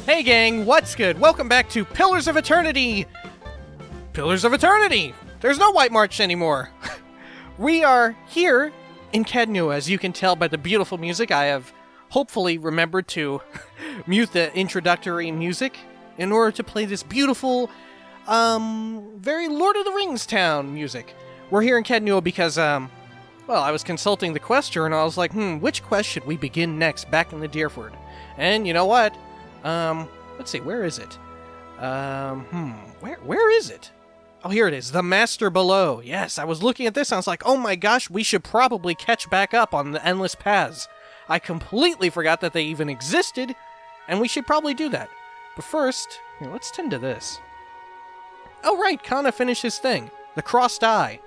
Hey gang, what's good? Welcome back to Pillars of Eternity! Pillars of Eternity! There's no White March anymore! We are here in Cadnua, as you can tell by the beautiful music. I have hopefully remembered to mute the introductory music in order to play this beautiful, very Lord of the Rings town music. We're here in Cadnua because, well, I was consulting the quester and I was like, which quest should we begin next back in the Dyrwood? And you know what? Let's see, where is it? Where is it? Oh, here it is, The Master Below. Yes, I was looking at this and I was like, oh my gosh, we should probably catch back up on the Endless Paths. I completely forgot that they even existed, and we should probably do that. But first, here, let's tend to this. Oh right, Kana finished his thing. The Crossed Eye.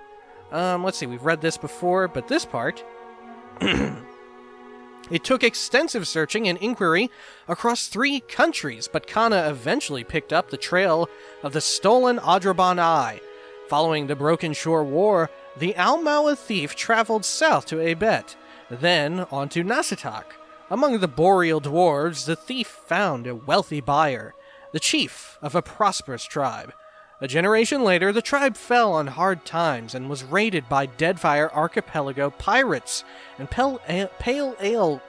Let's see, we've read this before, but this part... It took extensive searching and inquiry across 3 countries, but Kana eventually picked up the trail of the stolen Adraban Eye. Following the Broken Shore War, the Almawa thief traveled south to Abet, then on to Nasatak. Among the boreal dwarves, the thief found a wealthy buyer, the chief of a prosperous tribe. A generation later, the tribe fell on hard times and was raided by Deadfire Archipelago pirates and pale ale,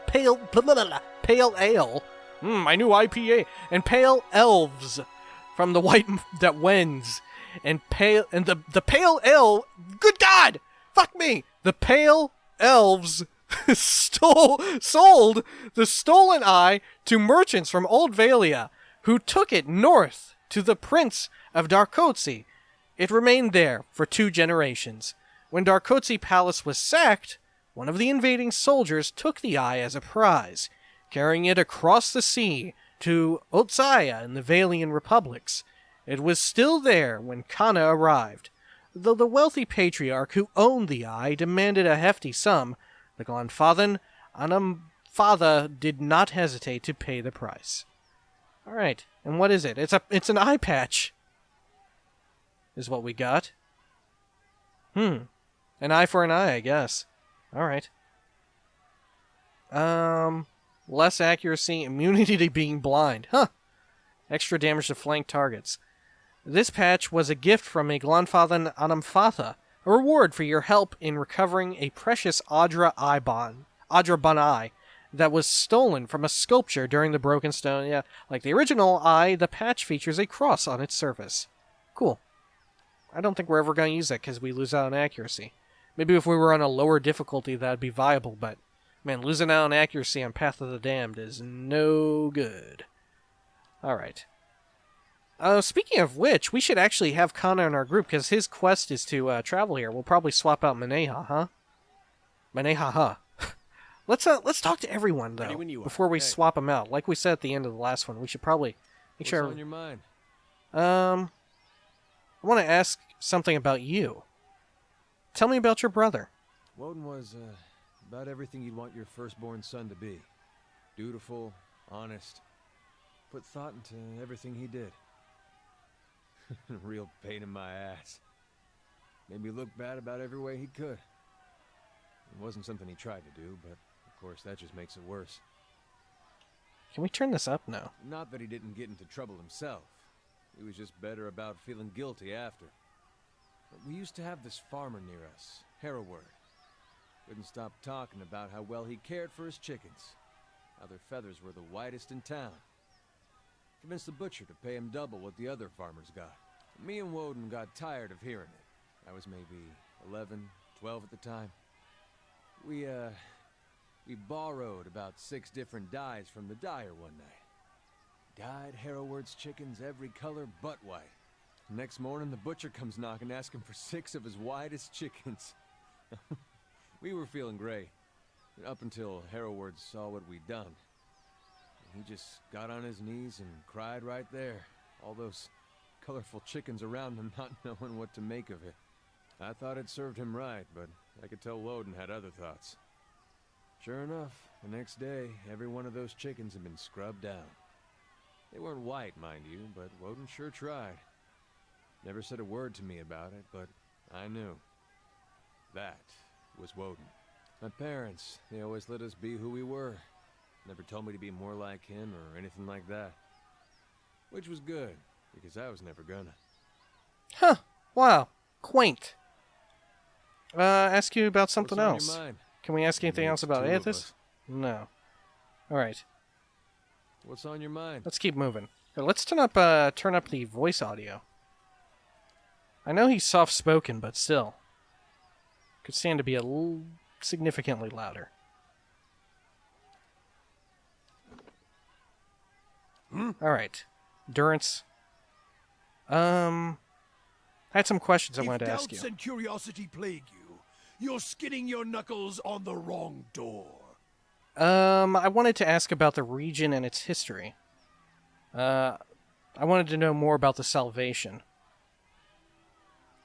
my new IPA, and pale elves from the white that wins, and the pale ale, good God, fuck me, the pale elves sold the stolen eye to merchants from Old Valia, who took it north to the Prince of Darkotsi. It remained there for 2 generations. When Darkotsi Palace was sacked, one of the invading soldiers took the eye as a prize, carrying it across the sea to Otsaya in the Valian republics. It was still there when Kana arrived. Though the wealthy patriarch who owned the eye demanded a hefty sum, the Glanfathan Anamfatha did not hesitate to pay the price. Alright, and what is it? It's an eye patch, is what we got. An eye for an eye, I guess. Alright. Less accuracy, immunity to being blind. Huh. Extra damage to flank targets. This patch was a gift from a Glanfathan Anamfatha, a reward for your help in recovering a precious Adraban eye that was stolen from a sculpture during the Broken Stone. Yeah, like the original eye, the patch features a cross on its surface. Cool. I don't think we're ever going to use that because we lose out on accuracy. Maybe if we were on a lower difficulty, that would be viable, but, man, losing out on accuracy on Path of the Damned is no good. Alright. Speaking of which, we should actually have Kana in our group, because his quest is to travel here. We'll probably swap out Maneha, huh? Maneha, huh? Let's talk to everyone, though, before we swap them out. Like we said at the end of the last one, we should probably make sure... What's on your mind? I want to ask something about you. Tell me about your brother. Woden was, about everything you'd want your firstborn son to be. Dutiful, honest, put thought into everything he did. Real pain in my ass. Made me look bad about every way he could. It wasn't something he tried to do, but of course that just makes it worse. Can we turn this up now? Not that he didn't get into trouble himself. He was just better about feeling guilty after. But we used to have this farmer near us, Hereward. Couldn't stop talking about how well he cared for his chickens. How their feathers were the whitest in town. Convinced the butcher to pay him double what the other farmers got. Me and Woden got tired of hearing it. I was maybe 11, 12 at the time. We borrowed about 6 different dyes from the dyer one night. Dyed Hereward's chickens every color but white. Next morning, the butcher comes knocking asking for 6 of his whitest chickens. We were feeling great. Up until Hereward saw what we'd done. He just got on his knees and cried right there. All those colorful chickens around him not knowing what to make of it. I thought it served him right, but I could tell Woden had other thoughts. Sure enough, the next day, every one of those chickens had been scrubbed down. They weren't white, mind you, but Woden sure tried. Never said a word to me about it, but I knew. That was Woden. My parents, they always let us be who we were. Never told me to be more like him or anything like that. Which was good, because I was never gonna. Huh. Wow. Quaint. Ask you about something What's on else. your mind? Can we ask anything else about Two of Aethys? us. No. Alright. What's on your mind? Let's keep moving. Let's turn up the voice audio. I know he's soft-spoken, but still. Could stand to be significantly louder. Alright. Durance. I had some questions I wanted to ask you. If doubts and curiosity plague you, you're skinning your knuckles on the wrong door. I wanted to ask about the region and its history. I wanted to know more about the Salvation.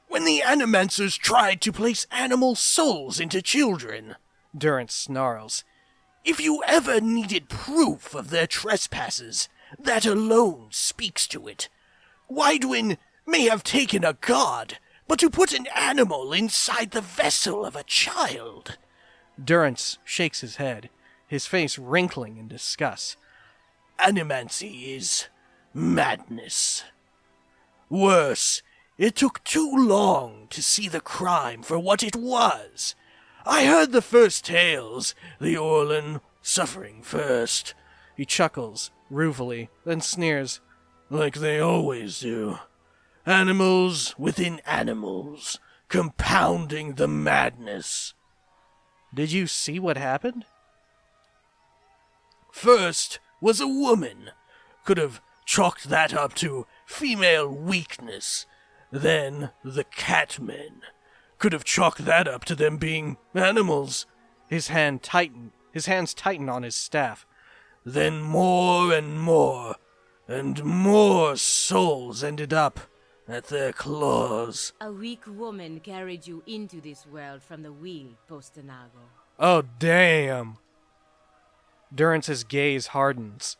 When the Animancers tried to place animal souls into children, Durance snarls. if you ever needed proof of their trespasses, that alone speaks to it. Wydwin may have taken a god, but to put an animal inside the vessel of a child... Durance shakes his head, his face wrinkling in disgust. Animancy is madness. Worse, it took too long to see the crime for what it was. I heard the first tales, the Orlan suffering first. He chuckles, ruefully, then sneers. Like they always do. Animals within animals, compounding the madness. Did you see what happened? First was a woman. Could have chalked that up to female weakness. Then the catmen. Could have chalked that up to them being animals. His hands tighten on his staff. Then more and more, and more souls ended up at their claws. A weak woman carried you into this world from the wheel, Postanago. Oh, damn. Durance's gaze hardens.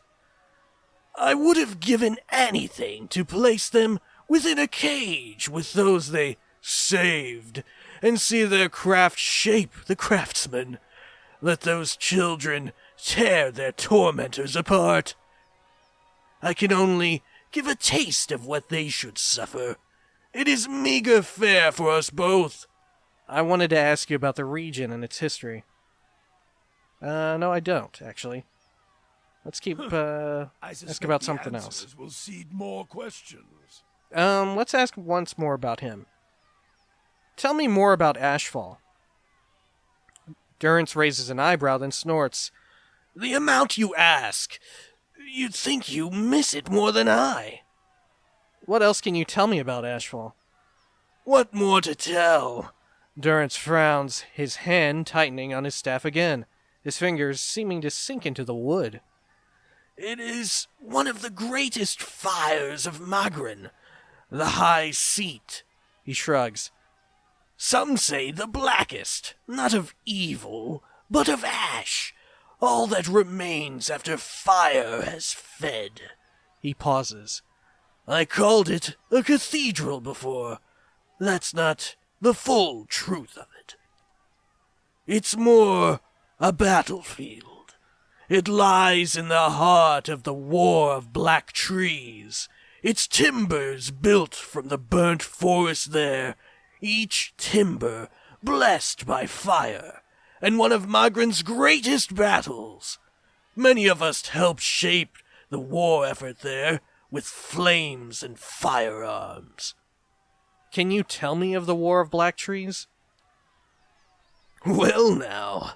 I would have given anything to place them within a cage with those they saved, and see their craft shape the craftsman. Let those children tear their tormentors apart. I can only give a taste of what they should suffer. It is meager fare for us both. I wanted to ask you about the region and its history. No, I don't, actually. Let's keep, ask about something else. Will seed more questions. Let's ask once more about him. Tell me more about Ashfall. Durance raises an eyebrow, then snorts. The amount you ask, you'd think you miss it more than I. What else can you tell me about Ashfall? What more to tell? Durance frowns, his hand tightening on his staff again, his fingers seeming to sink into the wood. It is one of the greatest fires of Magran, the high seat. He shrugs. Some say the blackest, not of evil, but of ash, all that remains after fire has fed. He pauses. I called it a cathedral before. That's not the full truth of it. It's more a battlefield. It lies in the heart of the War of Black Trees. Its timbers built from the burnt forest there, each timber blessed by fire, and one of Magran's greatest battles. Many of us helped shape the war effort there with flames and firearms. Can you tell me of the War of Black Trees? Well now,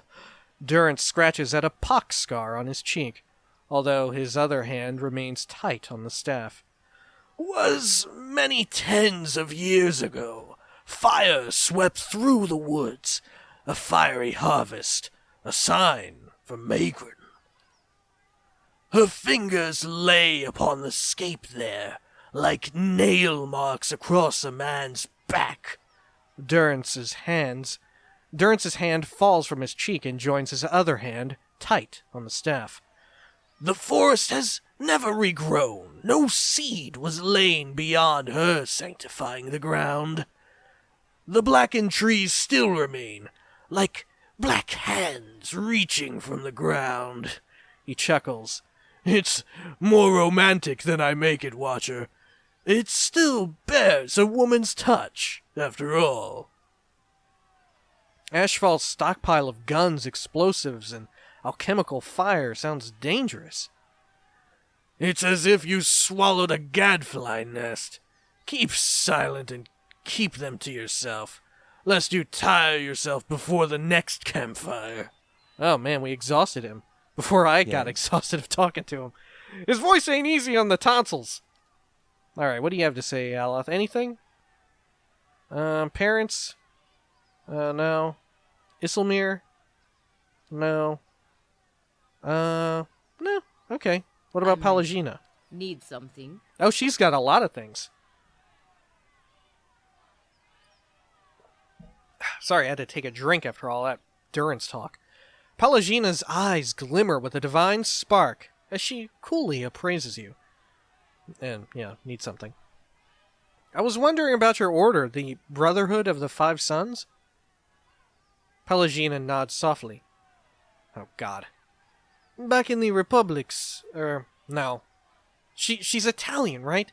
Durance scratches at a pox scar on his cheek, although his other hand remains tight on the staff. Was many tens of years ago. Fire swept through the woods, a fiery harvest, a sign for Magran. Her fingers lay upon the scape there, like nail marks across a man's back. Durance's hand falls from his cheek and joins his other hand tight on the staff. The forest has never regrown. No seed was lain beyond her sanctifying the ground. The blackened trees still remain, like black hands reaching from the ground. He chuckles. It's more romantic than I make it, Watcher. It still bears a woman's touch, after all. Ashfall's stockpile of guns, explosives, and alchemical fire sounds dangerous. It's as if you swallowed a gadfly nest. Keep silent and keep them to yourself, lest you tire yourself before the next campfire. Oh man, we exhausted him before I got exhausted of talking to him. His voice ain't easy on the tonsils. Alright, what do you have to say, Aloth? Anything? Parents? No. Isilmir? No. No. Okay. What about Palagina? Need something? Oh, she's got a lot of things. Sorry, I had to take a drink after all that Durin's talk. Palagina's eyes glimmer with a divine spark as she coolly appraises you. And, yeah, need something. I was wondering about your order, the Brotherhood of the Five Sons? Palagina nods softly. Oh, God. Back in the Republics, no. She's Italian, right?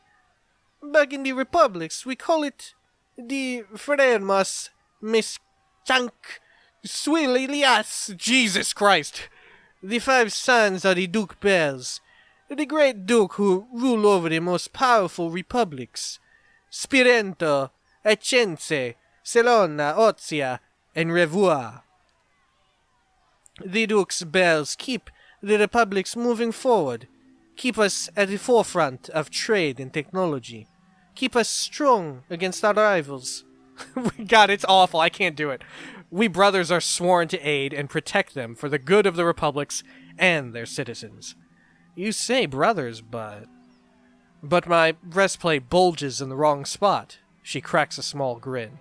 Back in the Republics, we call it the Fremas Mischank Swilias. Jesus Christ! The Five Sons are the Duke Bears, the great Duke who rule over the most powerful republics. Spirento, Acense, Selona, Ozia, and Revua. The Duke's Bears keep the republics moving forward, keep us at the forefront of trade and technology, keep us strong against our rivals. God, it's awful. I can't do it. We brothers are sworn to aid and protect them for the good of the republics and their citizens. You say brothers, but my breastplate bulges in the wrong spot. She cracks a small grin.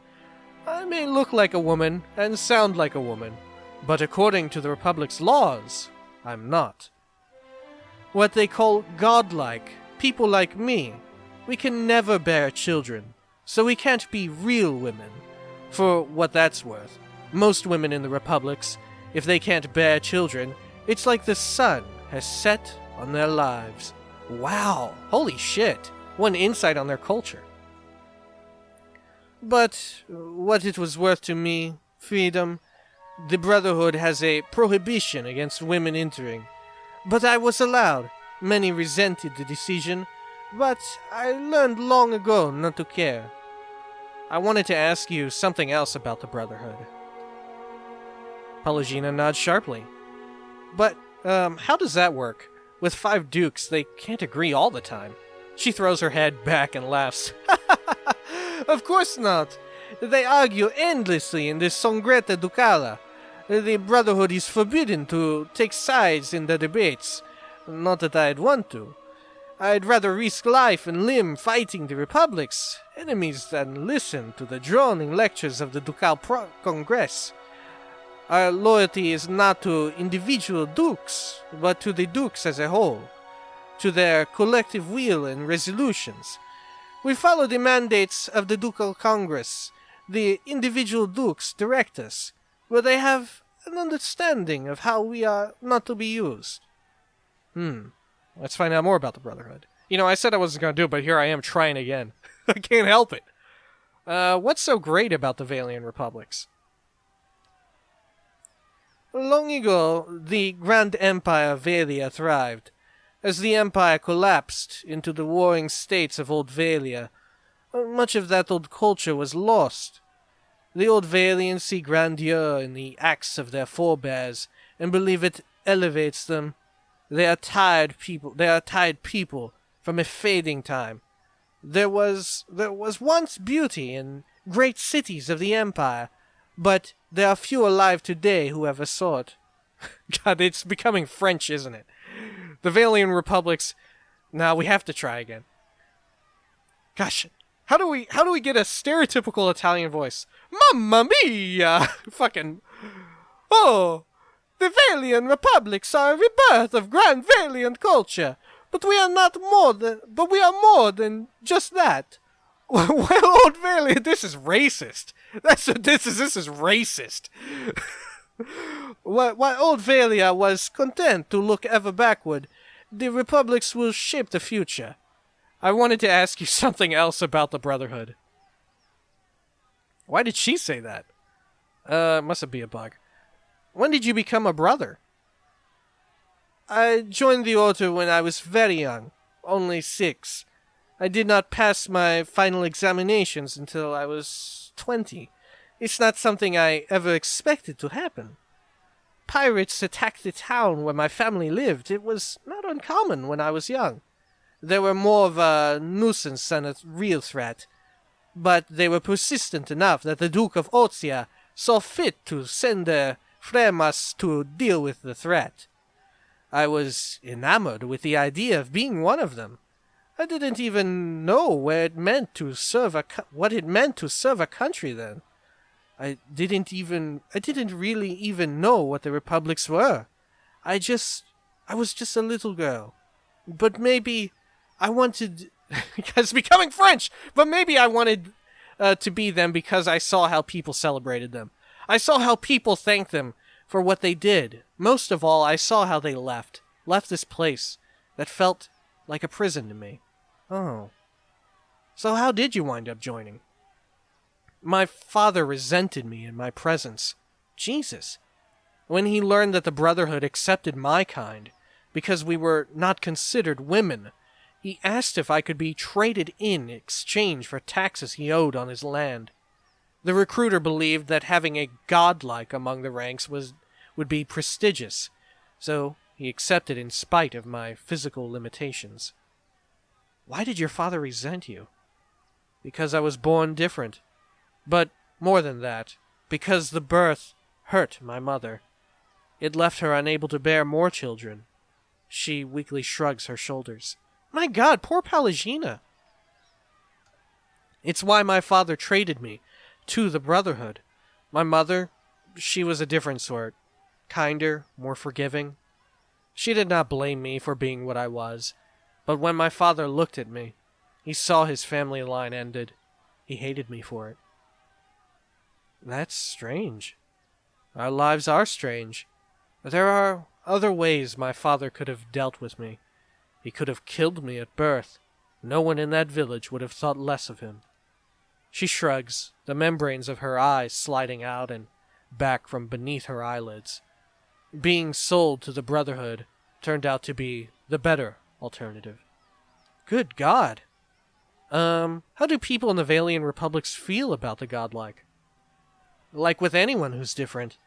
I may look like a woman and sound like a woman, but according to the Republic's laws, I'm not. What they call godlike, people like me, we can never bear children, so we can't be real women. For what that's worth, most women in the Republics, if they can't bear children, it's like the sun has set on their lives. Wow, holy shit, what an insight on their culture. But what it was worth to me, freedom, the Brotherhood has a prohibition against women entering. But I was allowed. Many resented the decision, but I learned long ago not to care. I wanted to ask you something else about the Brotherhood. Palagina nods sharply. But, how does that work? With 5 dukes, they can't agree all the time. She throws her head back and laughs. Of course not. They argue endlessly in the Songreta Ducala. The Brotherhood is forbidden to take sides in the debates. Not that I'd want to. I'd rather risk life and limb fighting the Republic's enemies than listen to the droning lectures of the Ducal Congress. Our loyalty is not to individual dukes, but to the dukes as a whole, to their collective will and resolutions. We follow the mandates of the Ducal Congress. The individual dukes direct us, where they have an understanding of how we are not to be used. Let's find out more about the Brotherhood. You know, I said I wasn't going to do it, but here I am trying again. I can't help it. What's so great about the Valian Republics? Long ago, the Grand Empire of Valia thrived. As the Empire collapsed into the warring states of Old Valia, much of that old culture was lost. The Old Valians see grandeur in the acts of their forebears and believe it elevates them. They are tired people from a fading time. There was once beauty in great cities of the Empire, but there are few alive today who ever saw it. God, it's becoming French, isn't it? The Valian Republics. Now we have to try again. Gosh, how do we get a stereotypical Italian voice? Mamma mia! Fucking. Oh, the Valian Republics are a rebirth of grand Valiant culture, but we are more than just that. Well, Old Valiant, this is racist. This is racist. While Old Valia was content to look ever backward, the republics will shape the future. I wanted to ask you something else about the Brotherhood. Why did she say that? Must be a bug. When did you become a brother? I joined the order when I was very young, only 6. I did not pass my final examinations until I was 20. It's not something I ever expected to happen. Pirates attacked the town where my family lived. It was not uncommon when I was young. They were more of a nuisance than a real threat, but they were persistent enough that the Duke of Otzia saw fit to send their fremas to deal with the threat. I was enamored with the idea of being one of them. I didn't even know what it meant to serve a country then. I didn't really even know what the republics were. I was just a little girl. But maybe I wanted... it's becoming French! But maybe I wanted to be them because I saw how people celebrated them. I saw how people thanked them for what they did. Most of all, I saw how they left this place that felt like a prison to me. Oh. So how did you wind up joining? My father resented me in my presence. Jesus. When he learned that the Brotherhood accepted my kind because we were not considered women, he asked if I could be traded in exchange for taxes he owed on his land. The recruiter believed that having a godlike among the ranks would be prestigious, so he accepted in spite of my physical limitations. Why did your father resent you? Because I was born different. But more than that, because the birth hurt my mother. It left her unable to bear more children. She weakly shrugs her shoulders. My God, poor Palagina! It's why my father traded me to the Brotherhood. My mother, she was a different sort. Kinder, more forgiving. She did not blame me for being what I was. But when my father looked at me, he saw his family line ended. He hated me for it. That's strange. Our lives are strange. But there are other ways my father could have dealt with me. He could have killed me at birth. No one in that village would have thought less of him. She shrugs, the membranes of her eyes sliding out and back from beneath her eyelids. Being sold to the Brotherhood turned out to be the better alternative. Good God! How do people in the Valian Republics feel about the godlike? Like with anyone who's different,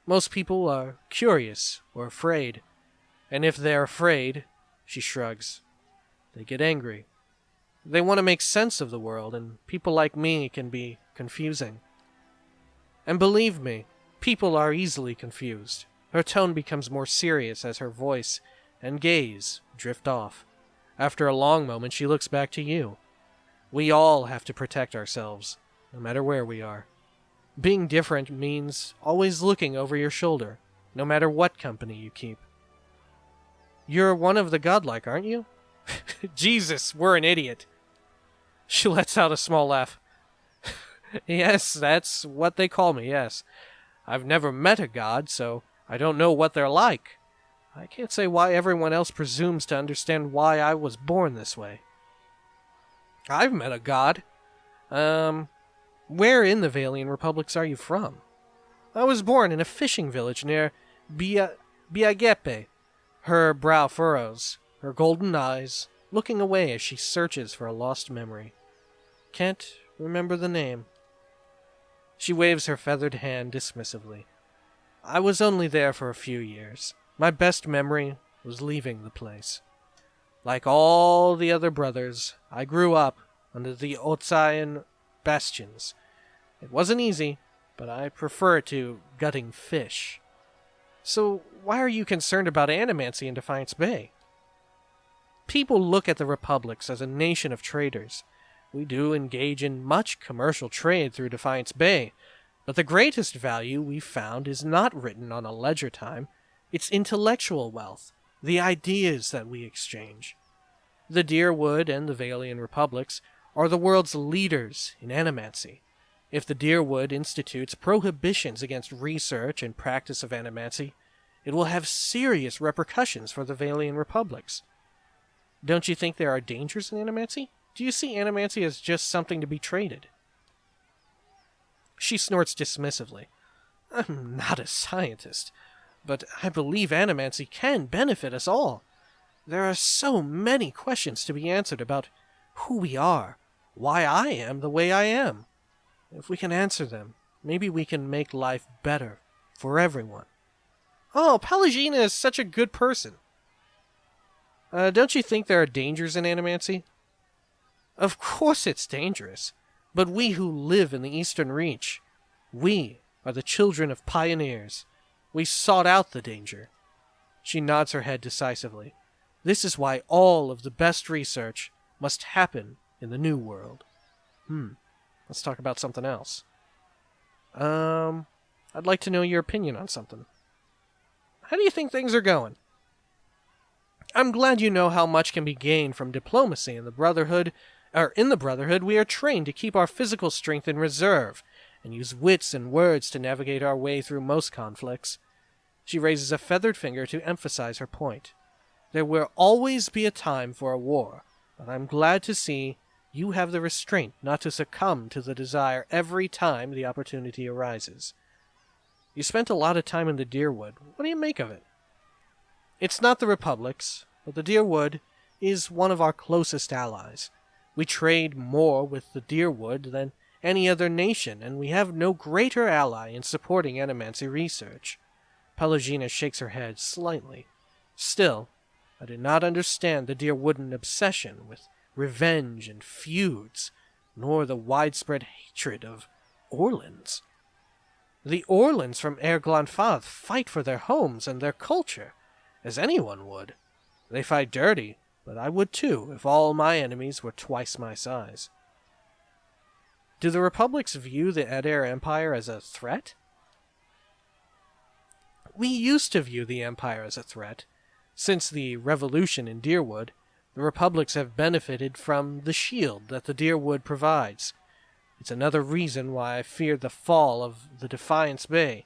most people are curious or afraid. And if they're afraid, she shrugs, they get angry. They want to make sense of the world, and people like me can be confusing. And believe me, people are easily confused. Her tone becomes more serious as her voice and gaze drift off. After a long moment, she looks back to you. We all have to protect ourselves, no matter where we are. Being different means always looking over your shoulder, no matter what company you keep. You're one of the godlike, aren't you? Jesus, we're an idiot. She lets out a small laugh. Yes, that's what they call me, yes. I've never met a god, so I don't know what they're like. I can't say why everyone else presumes to understand why I was born this way. I've met a god. Where in the Valian Republics are you from? I was born in a fishing village near Biagepe. Her brow furrows, her golden eyes, looking away as she searches for a lost memory. Can't remember the name. She waves her feathered hand dismissively. I was only there for a few years. My best memory was leaving the place. Like all the other brothers, I grew up under the Otzayan bastions. It wasn't easy, but I prefer it to gutting fish. So why are you concerned about animancy in Defiance Bay? People look at the republics as a nation of traders. We do engage in much commercial trade through Defiance Bay, but the greatest value we've found is not written on a ledger time. It's intellectual wealth, the ideas that we exchange. The Dyrwood and the Valian Republics are the world's leaders in animancy. If the Dyrwood institutes prohibitions against research and practice of animancy, it will have serious repercussions for the Valian Republics. Don't you think there are dangers in animancy? Do you see animancy as just something to be traded? She snorts dismissively. I'm not a scientist, but I believe animancy can benefit us all. There are so many questions to be answered about who we are, why I am the way I am. If we can answer them, maybe we can make life better for everyone. Oh, Pallegina is such a good person. Don't you think there are dangers in animancy? Of course it's dangerous, but we who live in the Eastern Reach, we are the children of pioneers. We sought out the danger. She nods her head decisively. This is why all of the best research must happen in the New World. Let's talk about something else. I'd like to know your opinion on something. How do you think things are going? I'm glad you know how much can be gained from diplomacy in the Brotherhood. In the Brotherhood, we are trained to keep our physical strength in reserve and use wits and words to navigate our way through most conflicts. She raises a feathered finger to emphasize her point. There will always be a time for a war, but I'm glad to see you have the restraint not to succumb to the desire every time the opportunity arises. You spent a lot of time in the Dyrwood. What do you make of it? It's not the Republic's, but the Dyrwood is one of our closest allies. We trade more with the Dyrwood than any other nation, and we have no greater ally in supporting animancy research. Pallegina shakes her head slightly. Still, I do not understand the Dyrwoodan obsession with revenge and feuds, nor the widespread hatred of Orlans. The Orlans from Glanfath fight for their homes and their culture, as anyone would. They fight dirty, but I would too if all my enemies were twice my size. Do the Republics view the Adair Empire as a threat? We used to view the Empire as a threat. Since the revolution in Dyrwood, the Republics have benefited from the shield that the Dyrwood provides. It's another reason why I fear the fall of the Defiance Bay.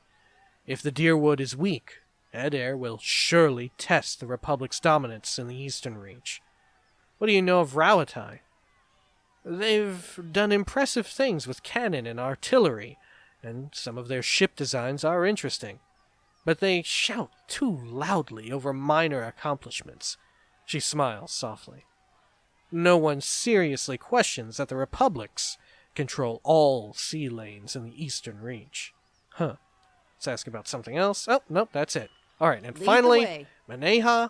If the Dyrwood is weak, Adair will surely test the Republic's dominance in the Eastern Reach. What do you know of Rauatai? They've done impressive things with cannon and artillery, and some of their ship designs are interesting. But they shout too loudly over minor accomplishments. She smiles softly. No one seriously questions that the Republics control all sea lanes in the Eastern Reach. Let's ask about something else. Oh, nope, that's it. Alright, and Lead finally, the way.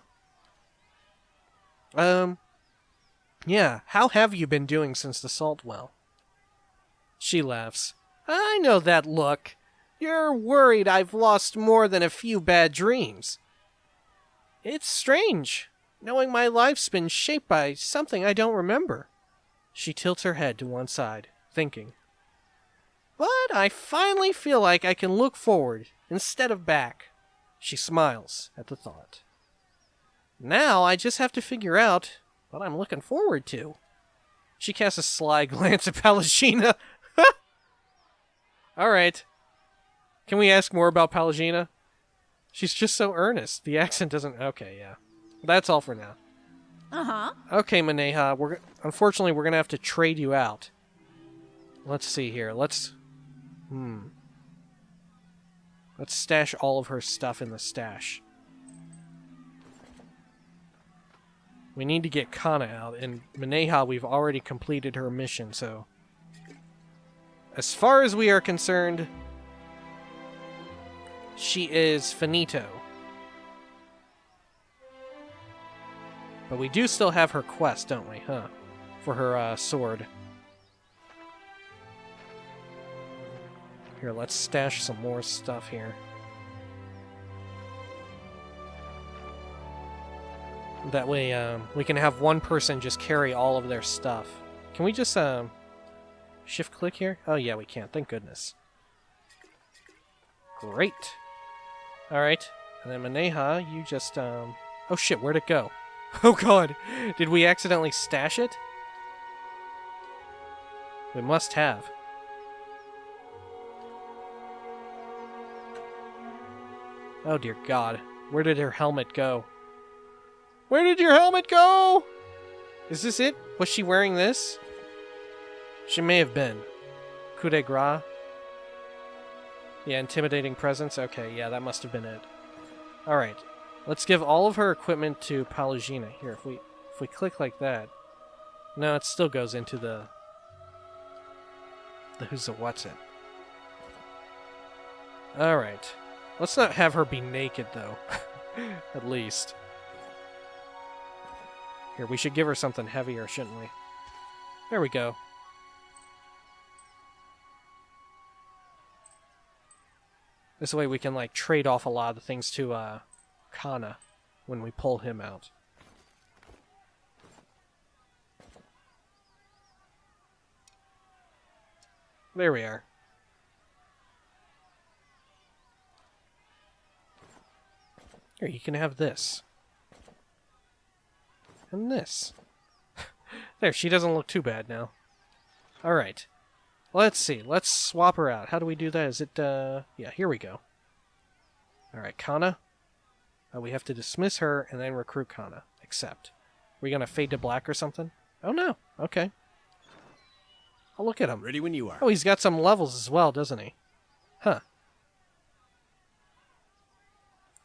Maneha. Yeah, how have you been doing since the salt well? She laughs. I know that look. You're worried I've lost more than a few bad dreams. It's strange, knowing my life's been shaped by something I don't remember. She tilts her head to one side, thinking. But I finally feel like I can look forward instead of back. She smiles at the thought. Now I just have to figure out what I'm looking forward to. She casts a sly glance at Pallegina. Alright. Can we ask more about Pallegina? She's just so earnest. The accent doesn't... Okay, yeah. That's all for now. Uh-huh. Okay, Maneha. Unfortunately, we're going to have to trade you out. Let's see here. Let's stash all of her stuff in the stash. We need to get Kana out, and Maneha, we've already completed her mission, so... As far as we are concerned, she is finito. But we do still have her quest, don't we, huh? For her sword. Here, let's stash some more stuff here. That way, we can have one person just carry all of their stuff. Can we just, shift-click here? Oh, yeah, we can. Thank goodness. Great. Alright. And then Maneha, you just, Oh, shit, where'd it go? Oh, God. Did we accidentally stash it? We must have. Oh, dear God. Where did her helmet go? Where did your helmet go? Is this it? Was she wearing this? She may have been. Coup de grace? Yeah, intimidating presence? Okay, yeah, that must have been it. Alright. Let's give all of her equipment to Pallegina. Here, if we click like that... No, it still goes into the who's a what's it. Alright. Let's not have her be naked, though. At least. Here, we should give her something heavier, shouldn't we? There we go. This way we can, like, trade off a lot of the things to, Kana when we pull him out. There we are. Here, you can have this. And this. There, she doesn't look too bad now. Alright. Let's see. Let's swap her out. How do we do that? Is it, yeah, here we go. Alright, Kana. We have to dismiss her and then recruit Kana. Accept. We're gonna fade to black or something? Oh, no. Okay. Oh, look at him. Ready when you are. Oh, he's got some levels as well, doesn't he? Huh.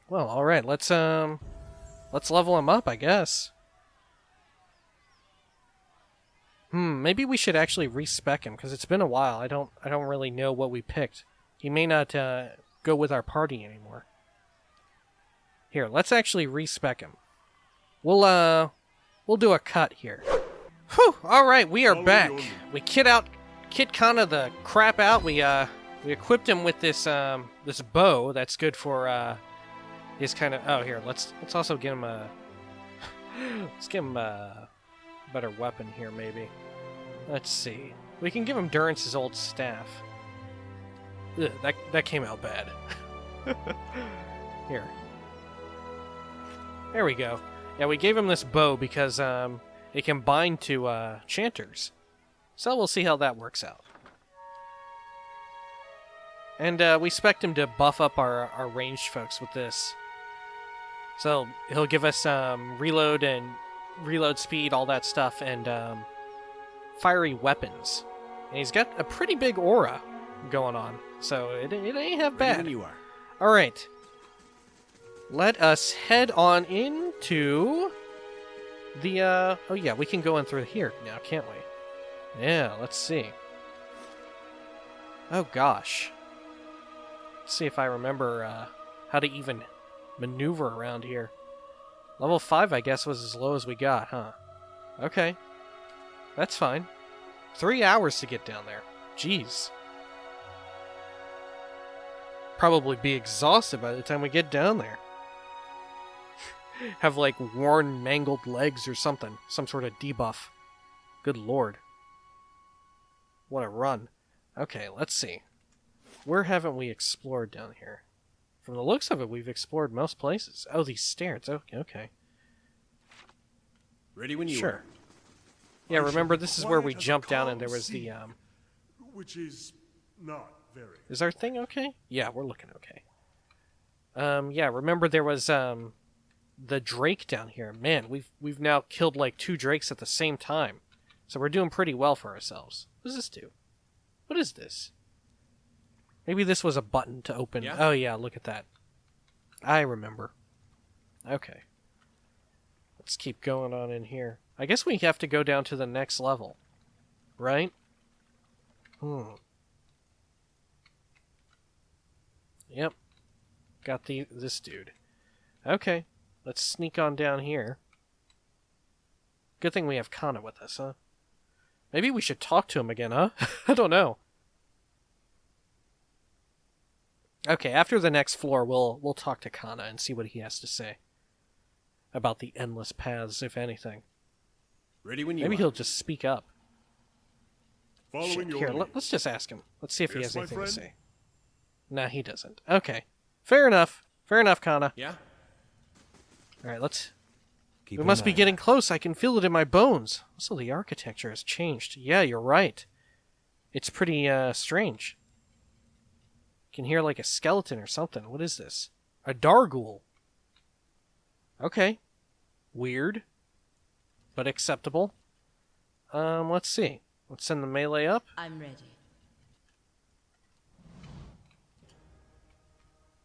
Well, alright. Let's level him up, I guess. Maybe we should actually respec him, because it's been a while. I don't really know what we picked. He may not go with our party anymore. Here, let's actually respec him. We'll do a cut here. Whew! Alright, we are back. We kit Kana the crap out. We equipped him with this this bow that's good for his kind of... Oh, here, let's also get him a... let's give him a better weapon here, maybe. Let's see. We can give him Durance's old staff. Ugh, that came out bad. Here. There we go. Yeah, we gave him this bow because it can bind to chanters. So we'll see how that works out. And we expect him to buff up our ranged folks with this. So he'll give us reload and reload speed, all that stuff, and fiery weapons. And he's got a pretty big aura going on, so it ain't half bad. You are. All right. Let us head on into the, oh yeah, we can go in through here now, can't we? Yeah, let's see. Oh gosh. Let's see if I remember how to even maneuver around here. Level 5, I guess, was as low as we got, huh? Okay. That's fine. 3 hours to get down there. Jeez. Probably be exhausted by the time we get down there. Have, like, worn, mangled legs or something. Some sort of debuff. Good lord. What a run. Okay, let's see. Where haven't we explored down here? From the looks of it, we've explored most places. Oh, these stairs. Okay. Ready when you Sure. are. Yeah, remember, this is where we jumped down and there was the, Which is not very. Is our thing okay? Yeah, we're looking okay. Yeah, remember there was, the Drake down here. Man, we've now killed, like, 2 Drakes at the same time. So we're doing pretty well for ourselves. What does this do? What is this? Maybe this was a button to open. Yeah? Oh, yeah, look at that. I remember. Okay. Let's keep going on in here. I guess we have to go down to the next level. Right? Yep. Got this dude. Okay. Let's sneak on down here. Good thing we have Kana with us, huh? Maybe we should talk to him again, huh? I don't know. Okay, after the next floor, we'll talk to Kana and see what he has to say about the endless paths, if anything. Ready when you Maybe are. he'll just speak up. Following Shit, your here, lead. let's just ask him. Let's see if he Yes, has my anything to friend? say. Nah, he doesn't. Okay. Fair enough. Fair enough, Kana. Yeah? Alright, let's... Keep We an must be eye getting close. I can feel it in my bones. Also, the architecture has changed. Yeah, you're right. It's pretty, strange. You can hear, like, a skeleton or something. What is this? A Darghoul. Okay. Weird. but acceptable. Let's see. Let's send the melee up. I'm ready.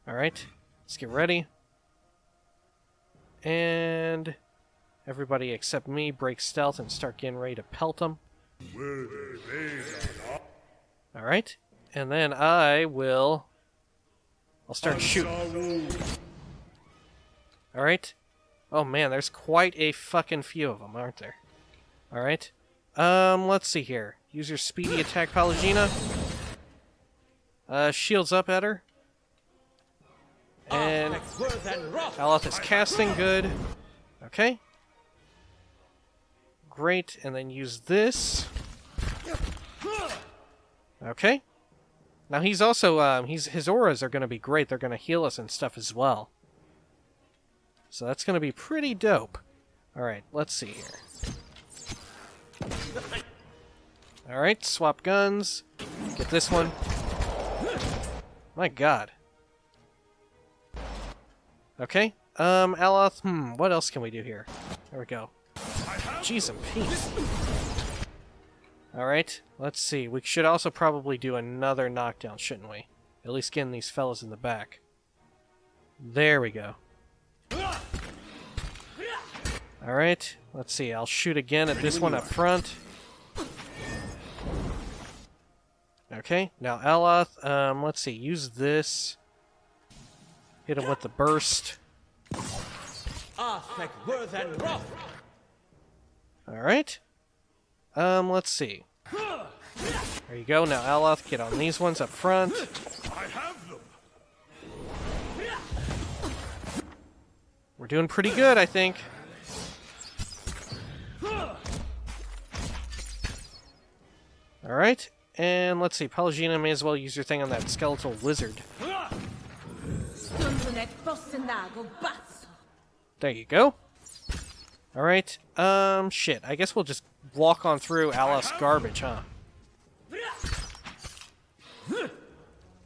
Alright, let's get ready. And everybody except me break stealth and start getting ready to pelt them. Alright, and then I'll start shooting. Alright. Oh man, there's quite a fucking few of them, aren't there? Alright. Let's see here. Use your speedy attack, Pallegina. Shields up at her. And Aloth is casting, good. Okay. Great, and then use this. Okay. Now he's also, his auras are going to be great. They're going to heal us and stuff as well. So that's going to be pretty dope. Alright, let's see here. Alright, swap guns. Get this one. My god. Okay. Aloth, what else can we do here? There we go. Jeez and peace. Alright, let's see. We should also probably do another knockdown, shouldn't we? At least getting these fellas in the back. There we go. Alright, let's see. I'll shoot again at this one up front. Okay, now Aloth, let's see. Use this. Hit him with the burst. Alright. Let's see. There you go. Now Aloth, get on these ones up front. We're doing pretty good, I think. Alright. And let's see. Pallegina, may as well use your thing on that skeletal lizard. There you go. Alright, shit. I guess we'll just walk on through Aloth's garbage, huh?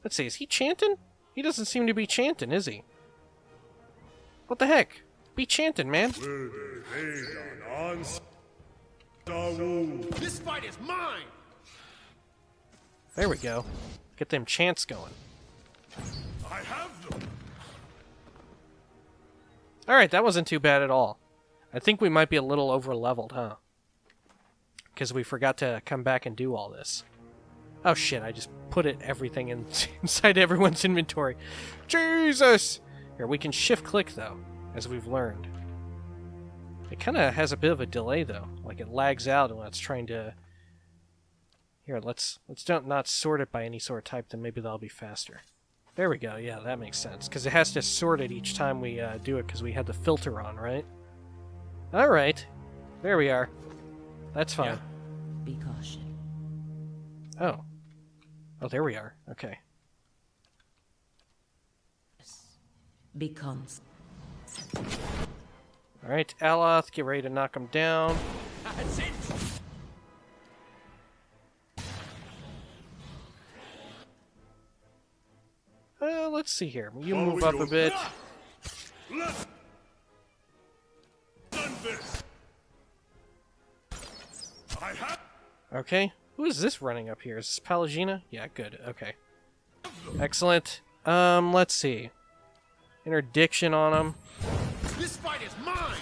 Let's see, is he chanting? He doesn't seem to be chanting, is he? What the heck? Be chanting, man. This fight is mine! There we go. Get them chants going. I have them. Alright, that wasn't too bad at all. I think we might be a little over-leveled, huh? Because we forgot to come back and do all this. Oh shit, I just put everything inside everyone's inventory. Jesus! Here, we can shift-click, though, as we've learned. It kind of has a bit of a delay, though. Like, it lags out when it's trying to... Here, let's not sort it by any sort of type, then maybe that'll be faster. There we go, yeah, that makes sense. Because it has to sort it each time we do it, because we had the filter on, right? Alright. There we are. That's fine. Be cautious. Oh. Oh, there we are. Okay. Becomes. Alright, Aloth, get ready to knock him down. That's it! Let's see here. You move up a bit. Okay. Who is this running up here? Is this Pallegina? Yeah, good. Okay. Excellent. Let's see. Interdiction on him. This fight is mine!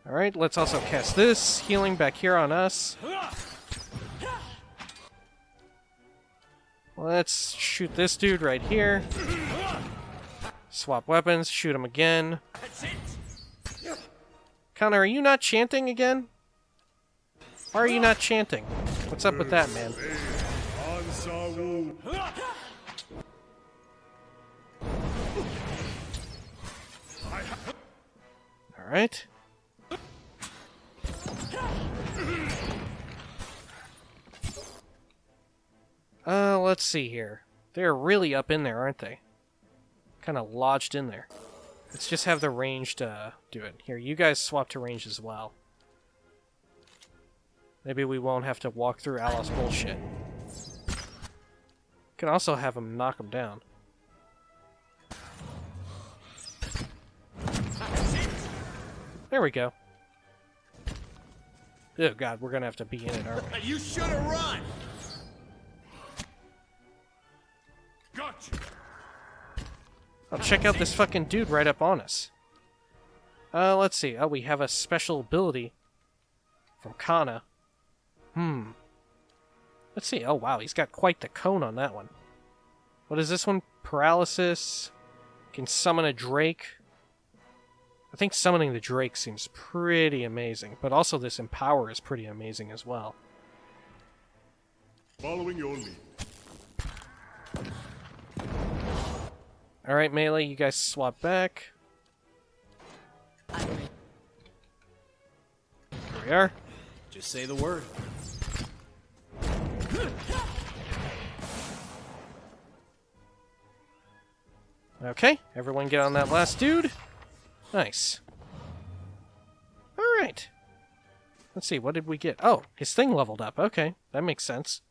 Alright, let's also cast this. Healing back here on us. Let's shoot this dude right here. Swap weapons, shoot him again. Connor, are you not chanting again? Why are you not chanting? What's up with that, man? Alright. Let's see here. They're really up in there, aren't they? Kind of lodged in there. Let's just have the ranged do it. Here, you guys swap to range as well. Maybe we won't have to walk through Aloth's bullshit. Can also have him knock him down. There we go. Oh god, we're gonna have to be in it, aren't we? You should have run! Gotcha. Oh, check out this fucking dude right up on us. Let's see. Oh, we have a special ability from Kana. Let's see. Oh, wow, he's got quite the cone on that one. What is this one? Paralysis. Can summon a drake. I think summoning the drake seems pretty amazing, but also this empower is pretty amazing as well. Following your lead. Alright, Melee, you guys swap back. Here we are. Just say the word. Okay, everyone get on that last dude. Nice. Alright. Let's see, what did we get? Oh, his thing leveled up. Okay, that makes sense.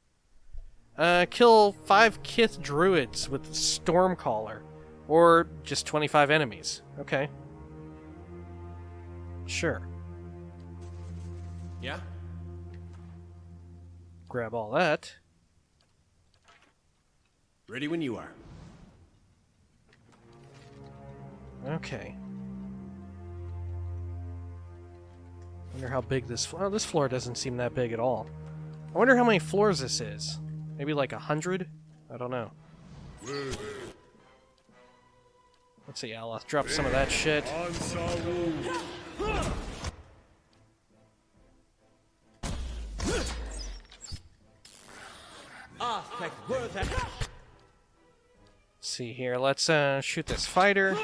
Kill 5 Kith druids with Stormcaller. Or just 25 enemies. Okay. Sure. Yeah? Grab all that. Ready when you are. Okay. Wonder how big this... Oh, this floor doesn't seem that big at all. I wonder how many floors this is. Maybe like 100? I don't know. Let's see, Aloth, drop some of that shit. Let's see here, let's shoot this fighter.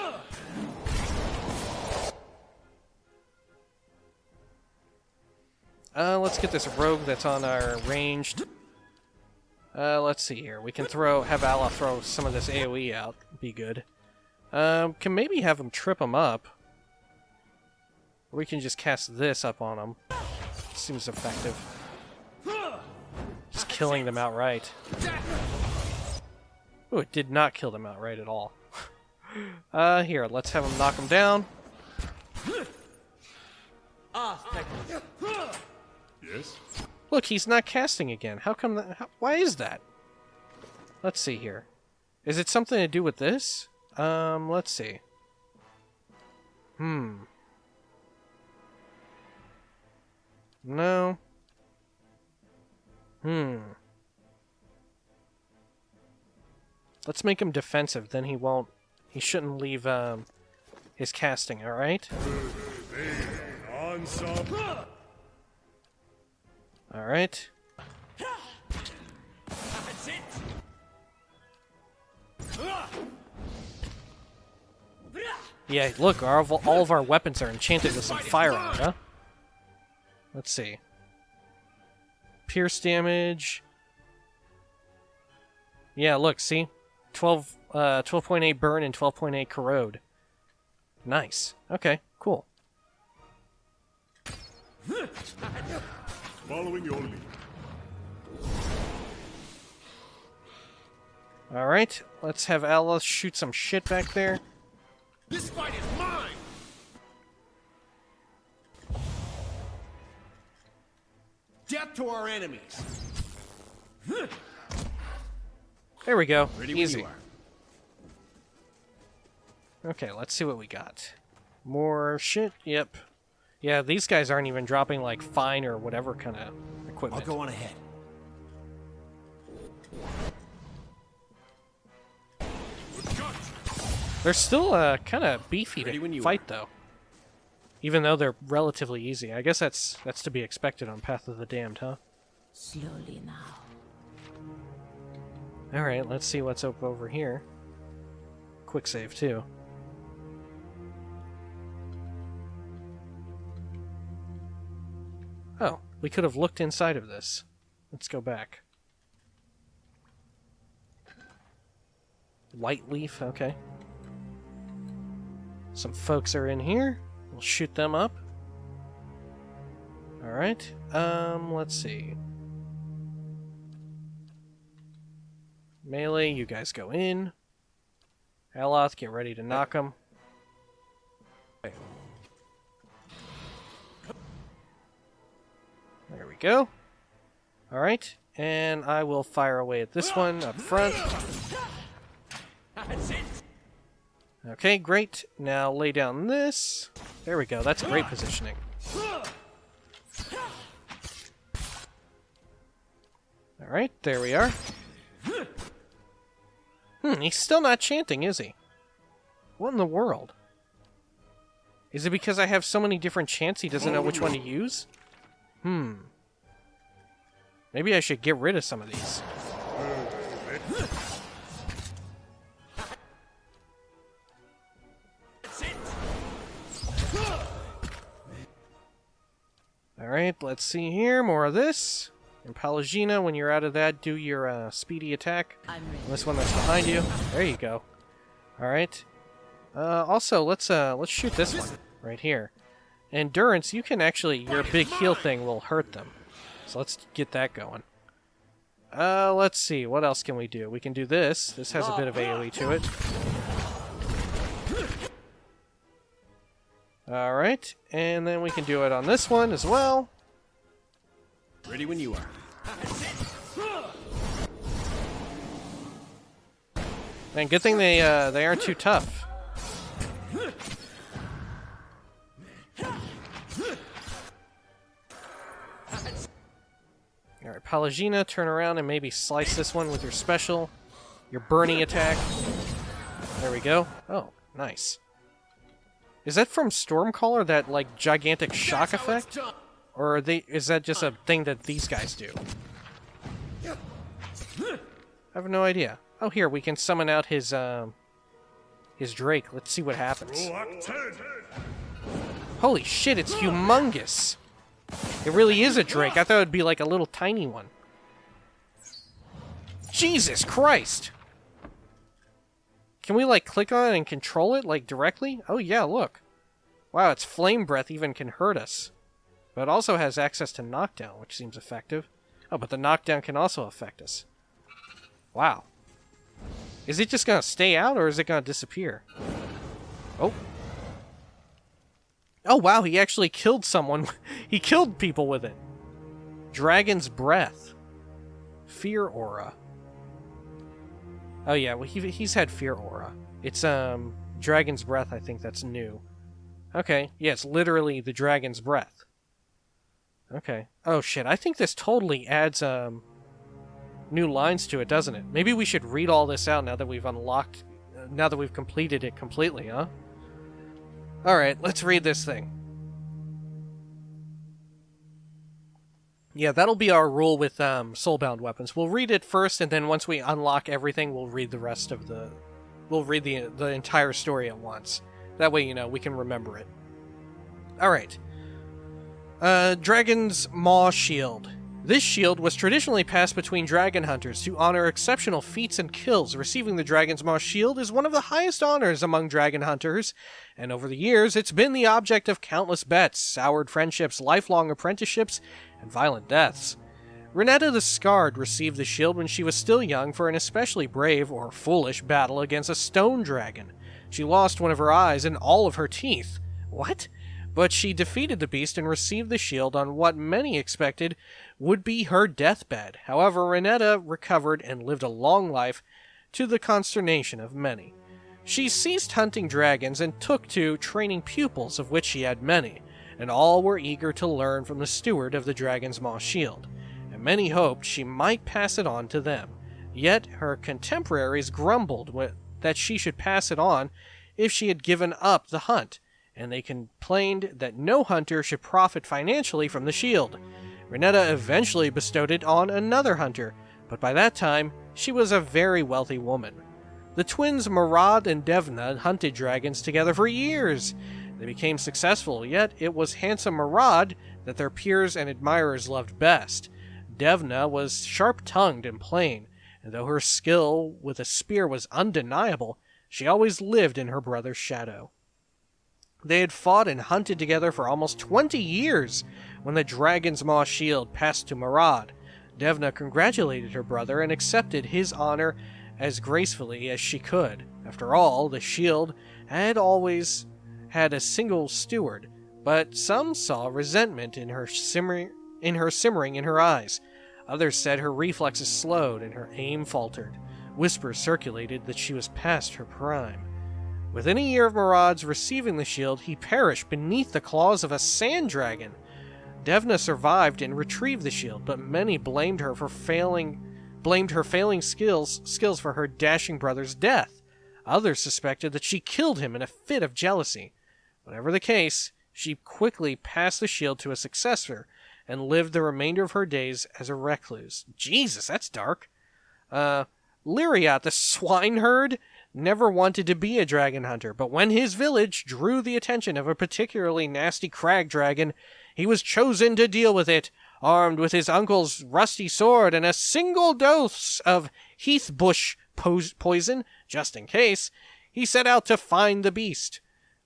Let's get this rogue that's on our ranged. Let's see here. We can have Aloth throw some of this AoE out. Be good. Can maybe have him trip him up. Or we can just cast this up on him. Seems effective. Just killing them outright. Oh, it did not kill them outright at all. Here, let's have him knock him down. Yes? Look, he's not casting again. How come that? Why is that? Let's see here. Is it something to do with this? Let's see. No. Let's make him defensive, then he won't... He shouldn't leave, his casting, alright? Alright. That's it! Yeah, look, all of our weapons are enchanted with some fire on it, huh? Let's see. Pierce damage. Yeah, look, see? 12.8 burn and 12.8 corrode. Nice. Okay, cool. Following your lead. Alright, let's have Aloth shoot some shit back there. This fight is mine! Death to our enemies! There we go. Ready when Easy. you are. Okay, let's see what we got. More shit? Yep. Yeah, these guys aren't even dropping, like, fine or whatever kind of I'll equipment. go on ahead. They're still kind of beefy Ready when to you fight, though. Even though they're relatively easy. I guess that's to be expected on Path of the Damned, huh? Slowly now. Alright, let's see what's up over here. Quick save, too. Oh, we could have looked inside of this. Let's go back. White leaf, okay. Some folks are in here. We'll shoot them up. Alright, let's see. Melee, you guys go in. Aloth, get ready to knock them. we go. Alright, and I will fire away at this one up front. Okay, great. Now lay down this. There we go, that's great positioning. Alright, there we are. He's still not chanting, is he? What in the world? Is it because I have so many different chants he doesn't know which one to use? Maybe I should get rid of some of these. Alright, let's see here. More of this. And Palagina, when you're out of that, do your speedy attack. This one that's behind you. There you go. Alright. Also, let's shoot this one right here. Endurance, you can actually, your big heal thing will hurt them. So let's get that going. Let's see, what else can we do? We can do this. This has a bit of AoE to it. Alright, and then we can do it on this one as well. Ready when you are. And good thing they aren't too tough. Alright, Palagina, turn around and maybe slice this one with your special. Your burning attack. There we go. Oh, nice. Is that from Stormcaller, that, like, gigantic shock effect? Or is that just a thing that these guys do? I have no idea. Oh, here, we can summon out his Drake. Let's see what happens. Holy shit, it's humongous! It really is a Drake. I thought it would be like a little tiny one. Jesus Christ! Can we, like, click on it and control it, like, directly? Oh, yeah, look. Wow, its flame breath even can hurt us. But it also has access to knockdown, which seems effective. Oh, but the knockdown can also affect us. Wow. Is it just gonna stay out, or is it gonna disappear? Oh. Oh, wow, he actually killed someone. He killed people with it. Dragon's Breath. Fear Aura. Oh yeah, well, he's had Fear Aura. It's Dragon's Breath, I think that's new. Okay, yeah, it's literally the Dragon's Breath. Okay. Oh shit, I think this totally adds new lines to it, doesn't it? Maybe we should read all this out now that we've unlocked, now that we've completed it completely, huh? Alright, let's read this thing. Yeah, that'll be our rule with soulbound weapons. We'll read it first, and then once we unlock everything, we'll read the rest of the... We'll read the entire story at once. That way, you know, we can remember it. Alright. Dragon's Maw Shield. This shield was traditionally passed between dragon hunters to honor exceptional feats and kills. Receiving the Dragon's Maw Shield is one of the highest honors among dragon hunters, and over the years it's been the object of countless bets, soured friendships, lifelong apprenticeships, and violent deaths. Renetta the Scarred received the shield when she was still young for an especially brave or foolish battle against a stone dragon. She lost one of her eyes and all of her teeth. What? But she defeated the beast and received the shield on what many expected would be her deathbed. However, Renetta recovered and lived a long life to the consternation of many. She ceased hunting dragons and took to training pupils, of which she had many, and all were eager to learn from the steward of the Dragon's Maw Shield, and many hoped she might pass it on to them. Yet her contemporaries grumbled that she should pass it on if she had given up the hunt, and they complained that no hunter should profit financially from the shield. Renetta eventually bestowed it on another hunter, but by that time, she was a very wealthy woman. The twins Marad and Devna hunted dragons together for years. They became successful, yet it was handsome Marad that their peers and admirers loved best. Devna was sharp-tongued and plain, and though her skill with a spear was undeniable, she always lived in her brother's shadow. They had fought and hunted together for almost 20 years when the Dragon's Maw Shield passed to Marad. Devna congratulated her brother and accepted his honor as gracefully as she could. After all, the shield had always had a single steward, but some saw resentment in simmering in her eyes. Others said her reflexes slowed and her aim faltered. Whispers circulated that she was past her prime. Within a year of Murad's receiving the shield, he perished beneath the claws of a sand dragon. Devna survived and retrieved the shield, but many blamed her failing skills for her dashing brother's death. Others suspected that she killed him in a fit of jealousy. Whatever the case, she quickly passed the shield to a successor and lived the remainder of her days as a recluse. Jesus, that's dark. Lyriat, the swineherd, never wanted to be a dragon hunter, but when his village drew the attention of a particularly nasty crag dragon, he was chosen to deal with it, armed with his uncle's rusty sword and a single dose of heathbush poison, just in case. He set out to find the beast.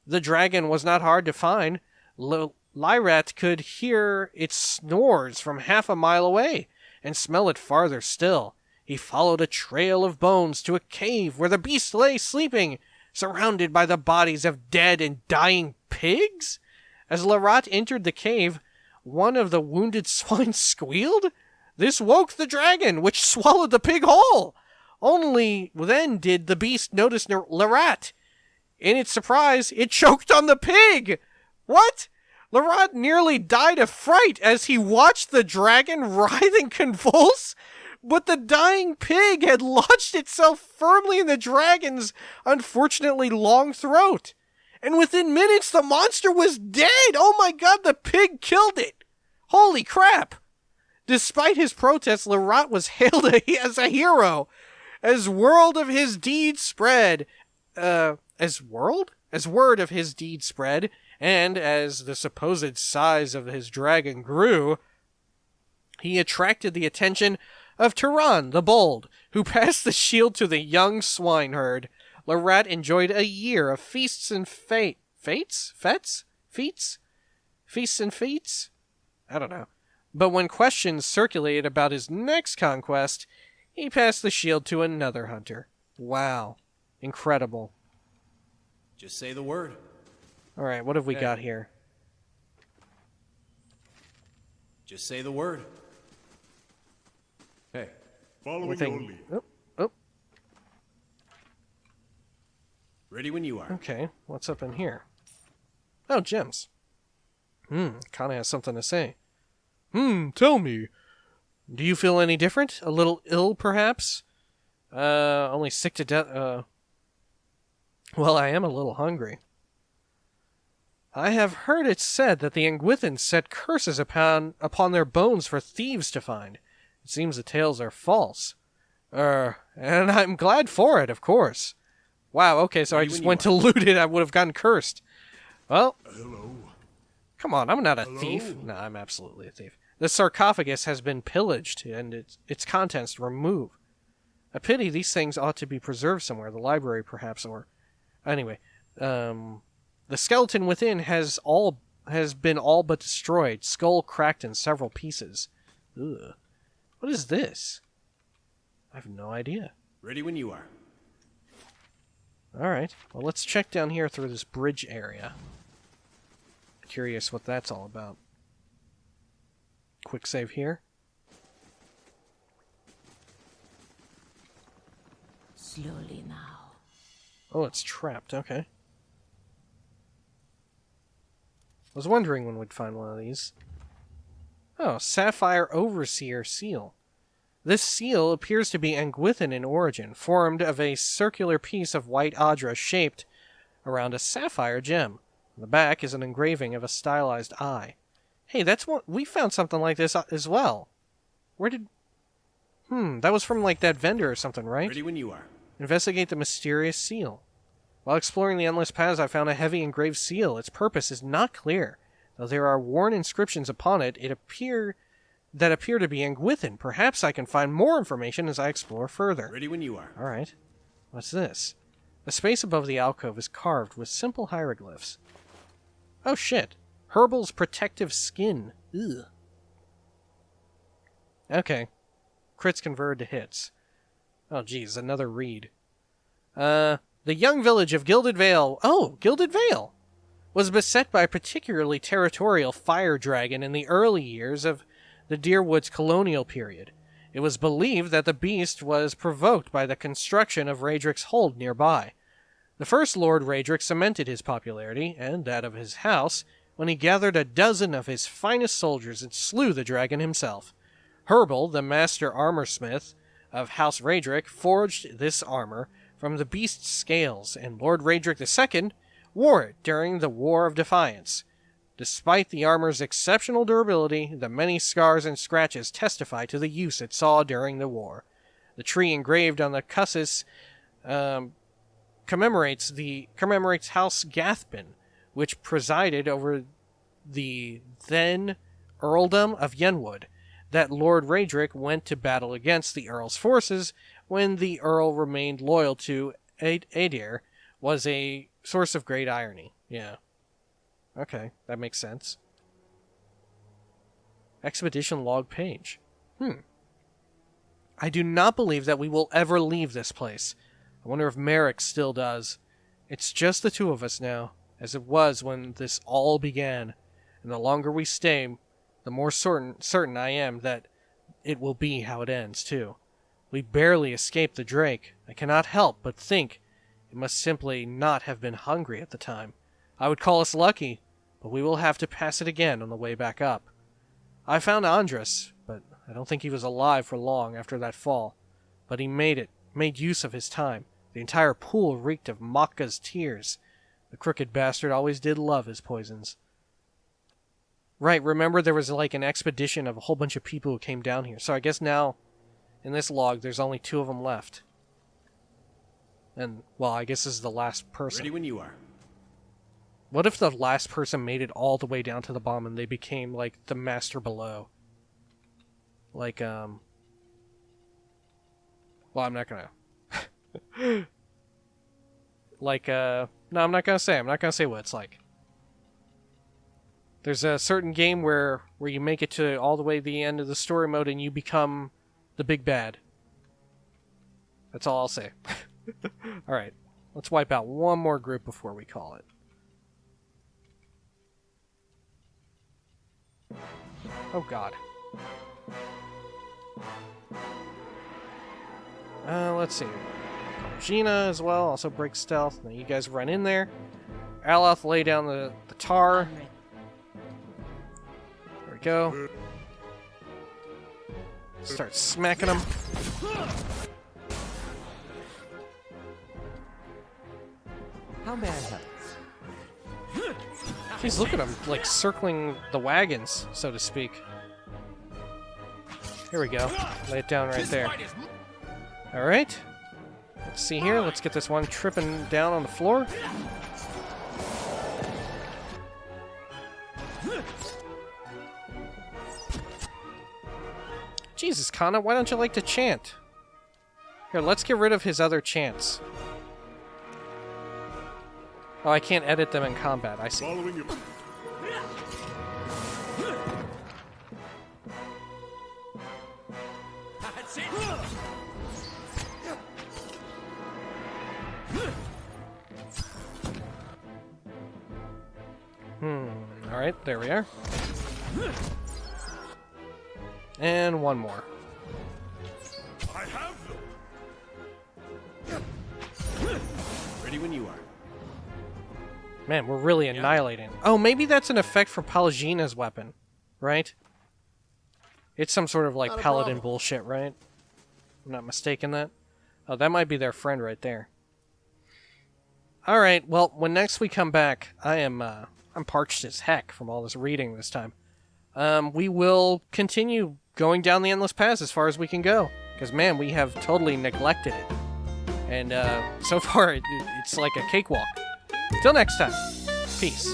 The dragon was not hard to find. Lyrat could hear its snores from half a mile away, and smell it farther still. He followed a trail of bones to a cave where the beast lay sleeping, surrounded by the bodies of dead and dying pigs. As Lyrat entered the cave, one of the wounded swine squealed. This woke the dragon, which swallowed the pig whole. Only then did the beast notice Lyrat. In its surprise, it choked on the pig. What? Lyrat nearly died of fright as he watched the dragon writhe and convulse, but the dying pig had lodged itself firmly in the dragon's unfortunately long throat. And within minutes, the monster was dead! Oh my god, the pig killed it! Holy crap! Despite his protests, Lyrat was hailed as a hero. As word of his deed spread, and as the supposed size of his dragon grew, he attracted the attention of Turan the Bold, who passed the shield to the young swineherd. Lyrat enjoyed a year of feasts and feats? I don't know. But when questions circulated about his next conquest, he passed the shield to another hunter. Wow. Incredible. Just say the word. Alright, what have we got here? Just say the word. Hey. Following your lead. Oh, Ready when you are. okay. What's up in here? Oh, gems. Kinda has something to say. Tell me. Do you feel any different? A little ill, perhaps? Only sick to death, Well, I am a little hungry. I have heard it said that the Angwithans set curses upon their bones for thieves to find. It seems the tales are false. And I'm glad for it, of course. Wow, okay, so I just went to loot it, I would have gotten cursed. Well, Hello. come on, I'm not a thief. No, I'm absolutely a thief. The sarcophagus has been pillaged, and its contents removed. A pity, these things ought to be preserved somewhere, the library perhaps, or... Anyway, the skeleton within has been all but destroyed, skull cracked in several pieces. Ugh. What is this? I have no idea. Ready when you are. Alright, well let's check down here through this bridge area. Curious what that's all about. Quick save here. Slowly now. Oh, it's trapped, okay. Was wondering when we'd find one of these. Oh, Sapphire Overseer Seal. This seal appears to be Angwithan in origin, formed of a circular piece of white Adra shaped around a sapphire gem. On the back is an engraving of a stylized eye. Hey, that's what we found something like this as well. Where did... that was from like that vendor or something, right? Ready when you are. Investigate the mysterious seal. While exploring the endless paths, I found a heavy engraved seal. Its purpose is not clear. Though there are worn inscriptions upon it, appear to be Angwithan. Perhaps I can find more information as I explore further. Ready when you are. Alright. What's this? The space above the alcove is carved with simple hieroglyphs. Oh shit. Herbal's protective skin. Ugh. Okay. Crits converted to hits. Oh geez, another read. The young village of Gilded Vale. Oh, Gilded Vale! Was beset by a particularly territorial fire dragon in the early years of the Dyrwood's colonial period. It was believed that the beast was provoked by the construction of Raedric's hold nearby. The first Lord Raedric cemented his popularity, and that of his house, when he gathered a dozen of his finest soldiers and slew the dragon himself. Herbal, the master armorsmith of House Raedric, forged this armor from the beast's scales, and Lord Raedric II wore it during the War of Defiance. Despite the armor's exceptional durability, the many scars and scratches testify to the use it saw during the war. The tree engraved on the cusses commemorates House Gathbin, which presided over the then earldom of Yenwood, that Lord Raedric went to battle against the Earl's forces when the Earl remained loyal to Aedir, was a source of great irony. Yeah. Okay, that makes sense. Expedition log page. I do not believe that we will ever leave this place. I wonder if Merrick still does. It's just the two of us now, as it was when this all began, and the longer we stay, the more certain I am that it will be how it ends, too. We barely escaped the Drake. I cannot help but think it must simply not have been hungry at the time. I would call us lucky, but we will have to pass it again on the way back up. I found Andras, but I don't think he was alive for long after that fall. But he made use of his time. The entire pool reeked of Makka's tears. The crooked bastard always did love his poisons. Right, remember there was like an expedition of a whole bunch of people who came down here. So I guess now, in this log, there's only 2 of them left. And, well, I guess this is the last person. Ready when you are. What if the last person made it all the way down to the bottom and they became, like, the master below? Like, well, I'm not gonna... like, no, I'm not gonna say. I'm not gonna say what it's like. There's a certain game where you make it to all the way to the end of the story mode and you become the big bad. That's all I'll say. Alright, let's wipe out one more group before we call it. Oh god. Let's see. Gina as well, also break stealth. Now you guys run in there. Aloth lay down the tar. There we go. Start smacking them. How may I help? Jeez, look at him, like, circling the wagons, so to speak. Here we go. Lay it down right there. Alright. Let's see here. Let's get this one tripping down on the floor. Jesus, Kana, why don't you like to chant? Here, let's get rid of his other chants. Oh, I can't edit them in combat. I see. Following you. Alright, there we are. And one more. I have them. Ready when you are. Man, we're really annihilating. Oh, maybe that's an effect from Palagina's weapon, right? It's some sort of, like, paladin bullshit, right? I'm not mistaken that. Oh, that might be their friend right there. Alright, well, when next we come back, I'm parched as heck from all this reading this time. We will continue going down the Endless Pass as far as we can go. Because, man, we have totally neglected it. And, so far, it's like a cakewalk. Till next time, peace.